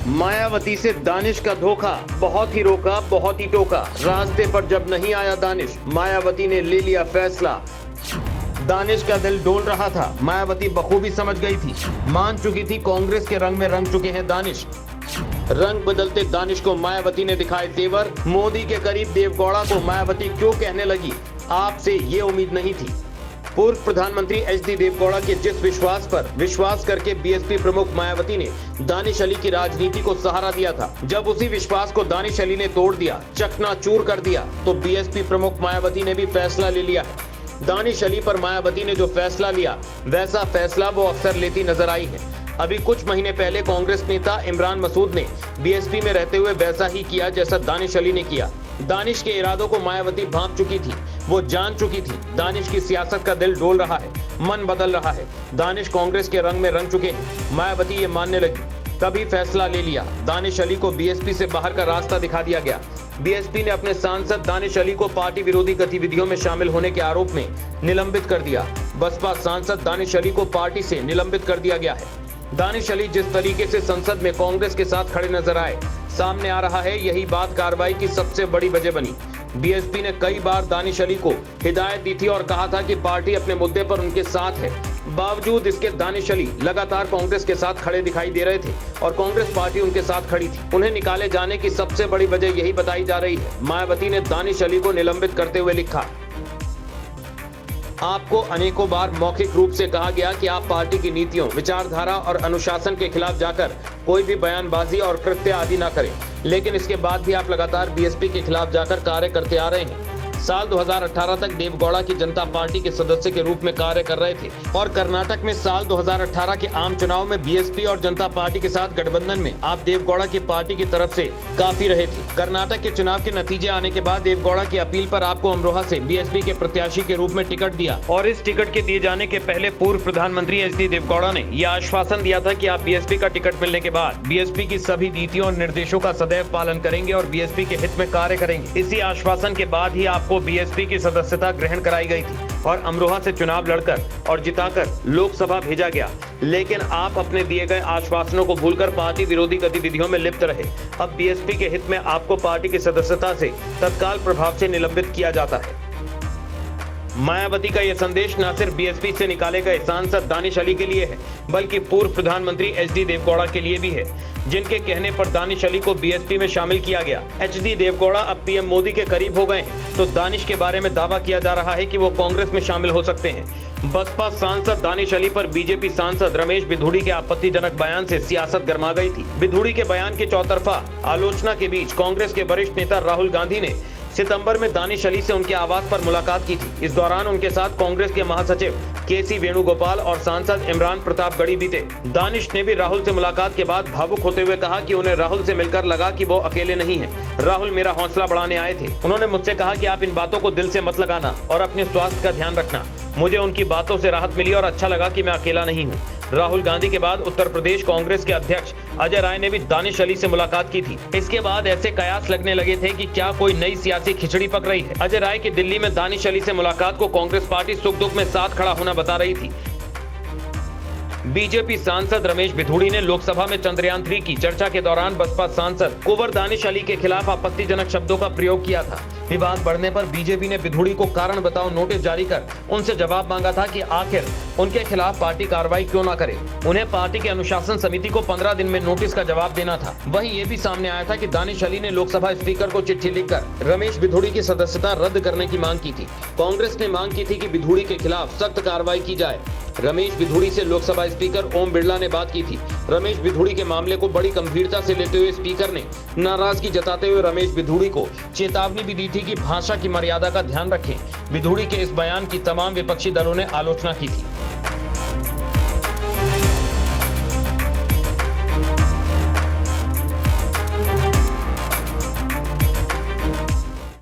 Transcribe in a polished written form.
मायावती से दानिश का धोखा, बहुत ही रोका बहुत ही टोका। रास्ते पर जब नहीं आया दानिश, मायावती ने ले लिया फैसला। दानिश का दिल डोल रहा था, मायावती बखूबी समझ गई थी, मान चुकी थी कांग्रेस के रंग में रंग चुके हैं दानिश। रंग बदलते दानिश को मायावती ने दिखाए तेवर। मोदी के करीब देवगौड़ा को मायावती क्यों कहने लगी, आपसे ये उम्मीद नहीं थी। पूर्व प्रधानमंत्री एचडी देवगौड़ा के जिस विश्वास पर विश्वास करके बीएसपी प्रमुख मायावती ने दानिश अली की राजनीति को सहारा दिया था, जब उसी विश्वास को दानिश अली ने तोड़ दिया, चकनाचूर कर दिया, तो बीएसपी प्रमुख मायावती ने भी फैसला ले लिया है। दानिश अली पर मायावती ने जो फैसला लिया, वैसा फैसला वो अक्सर लेती नजर आई है। अभी कुछ महीने पहले कांग्रेस नेता इमरान मसूद ने बीएसपी में रहते हुए वैसा ही किया जैसा दानिश अली ने किया। दानिश के इरादों को मायावती भांप चुकी थी, वो जान चुकी थी। दानिश की सियासत का दिल डोल रहा है, मन बदल रहा है। दानिश कांग्रेस के रंग में रंग चुके हैं, मायावती ये मानने लगी। तभी फैसला ले लिया, दानिश अली को बीएसपी से बाहर का रास्ता दिखा दिया गया। बीएसपी ने अपने सांसद दानिश अली को पार्टी विरोधी गतिविधियों में शामिल होने के आरोप में निलंबित कर दिया। बसपा सांसद दानिश अली को पार्टी से निलंबित कर दिया गया है। दानिश अली जिस तरीके से संसद में कांग्रेस के साथ खड़े नजर आए, सामने आ रहा है, यही बात कार्रवाई की सबसे बड़ी वजह बनी। बीएसपी ने कई बार दानिश अली को हिदायत दी थी और कहा था कि पार्टी अपने मुद्दे पर उनके साथ है। बावजूद इसके दानिश अली लगातार कांग्रेस के साथ खड़े दिखाई दे रहे थे और कांग्रेस पार्टी उनके साथ खड़ी थी। उन्हें निकाले जाने की सबसे बड़ी वजह यही बताई जा रही है। मायावती ने दानिश अली को निलंबित करते हुए लिखा, आपको अनेकों बार मौखिक रूप से कहा गया कि आप पार्टी की नीतियों, विचारधारा और अनुशासन के खिलाफ जाकर कोई भी बयानबाजी और कृत्य आदि न करें, लेकिन इसके बाद भी आप लगातार बीएसपी के खिलाफ जाकर कार्य करते आ रहे हैं। साल 2018 तक देवगौड़ा की जनता पार्टी के सदस्य के रूप में कार्य कर रहे थे और कर्नाटक में साल 2018 के आम चुनाव में बीएसपी और जनता पार्टी के साथ गठबंधन में आप देवगौड़ा की पार्टी की तरफ से काफी रहे थे। कर्नाटक के चुनाव के नतीजे आने के बाद देवगौड़ा की अपील पर आपको अमरोहा से बीएसपी के प्रत्याशी के रूप में टिकट दिया और इस टिकट के दिए जाने के पहले पूर्व प्रधानमंत्री एचडी देवगौड़ा ने यह आश्वासन दिया था कि आप बीएसपी का टिकट मिलने के बाद बीएसपी की सभी नीतियों और निर्देशों का सदैव पालन करेंगे और बीएसपी के हित में कार्य करेंगे। इसी आश्वासन के बाद ही आपको बीएसपी की सदस्यता ग्रहण कराई गई थी और अमरोहा से चुनाव लड़कर और जिताकर लोकसभा भेजा गया। लेकिन आप अपने दिए गए आश्वासनों को भूलकर पार्टी विरोधी गतिविधियों में लिप्त रहे। अब बीएसपी के हित में आपको पार्टी की सदस्यता से तत्काल प्रभाव से निलंबित किया जाता है। मायावती का यह संदेश न सिर्फ बीएसपी से निकाले गए सांसद दानिश अली के लिए है, बल्कि पूर्व प्रधानमंत्री एचडी देवगौड़ा के लिए भी है, जिनके कहने पर दानिश अली को बीएसपी में शामिल किया गया। एचडी देवगौड़ा अब पीएम मोदी के करीब हो गए हैं, तो दानिश के बारे में दावा किया जा रहा है कि वो कांग्रेस में शामिल हो सकते हैं। बसपा सांसद दानिश अली पर बीजेपी सांसद रमेश बिधूड़ी के आपत्तिजनक बयान से सियासत गर्मा गई थी। बिधूड़ी के बयान की चौतरफा आलोचना के बीच कांग्रेस के वरिष्ठ नेता राहुल गांधी ने सितंबर में दानिश अली से उनके आवास पर मुलाकात की थी। इस दौरान उनके साथ कांग्रेस के महासचिव केसी वेणुगोपाल और सांसद इमरान प्रतापगढ़ी भी थे। दानिश ने भी राहुल से मुलाकात के बाद भावुक होते हुए कहा कि उन्हें राहुल से मिलकर लगा कि वो अकेले नहीं हैं। राहुल मेरा हौसला बढ़ाने आए थे। उन्होंने मुझसे कहा कि आप इन बातों को दिल से मत लगाना और अपने स्वास्थ्य का ध्यान रखना। मुझे उनकी बातों से राहत मिली और अच्छा लगा कि मैं अकेला नहीं हूँ। राहुल गांधी के बाद उत्तर प्रदेश कांग्रेस के अध्यक्ष अजय राय ने भी दानिश अली से मुलाकात की थी। इसके बाद ऐसे कयास लगने लगे थे कि क्या कोई नई सियासी खिचड़ी पक रही है। अजय राय की दिल्ली में दानिश अली से मुलाकात को कांग्रेस पार्टी सुख दुख में साथ खड़ा होना बता रही थी। बीजेपी सांसद रमेश बिधूड़ी ने लोकसभा में चंद्रयान 3 की चर्चा के दौरान बसपा सांसद कुंवर दानिश अली के खिलाफ आपत्तिजनक शब्दों का प्रयोग किया था। विवाद बढ़ने पर बीजेपी ने बिधूड़ी को कारण बताओ नोटिस जारी कर उनसे जवाब मांगा था कि आखिर उनके खिलाफ पार्टी कार्रवाई क्यों न करे। उन्हें पार्टी की अनुशासन समिति को 15 दिन में नोटिस का जवाब देना था। वहीं ये भी सामने आया था कि दानिश अली ने लोकसभा स्पीकर को चिट्ठी लिखकर रमेश बिधूड़ी की सदस्यता रद्द करने की मांग की थी। कांग्रेस ने मांग की थी कि बिधूड़ी के खिलाफ सख्त कार्रवाई की जाए। रमेश बिधूड़ी से लोकसभा स्पीकर ओम बिरला ने बात की थी। रमेश बिधूड़ी के मामले को बड़ी गंभीरता से लेते हुए स्पीकर ने नाराजगी जताते हुए रमेश बिधूड़ी को चेतावनी भी दी थी कि भाषा की मर्यादा का ध्यान रखें। बिधूड़ी के इस बयान की तमाम विपक्षी दलों ने आलोचना की थी।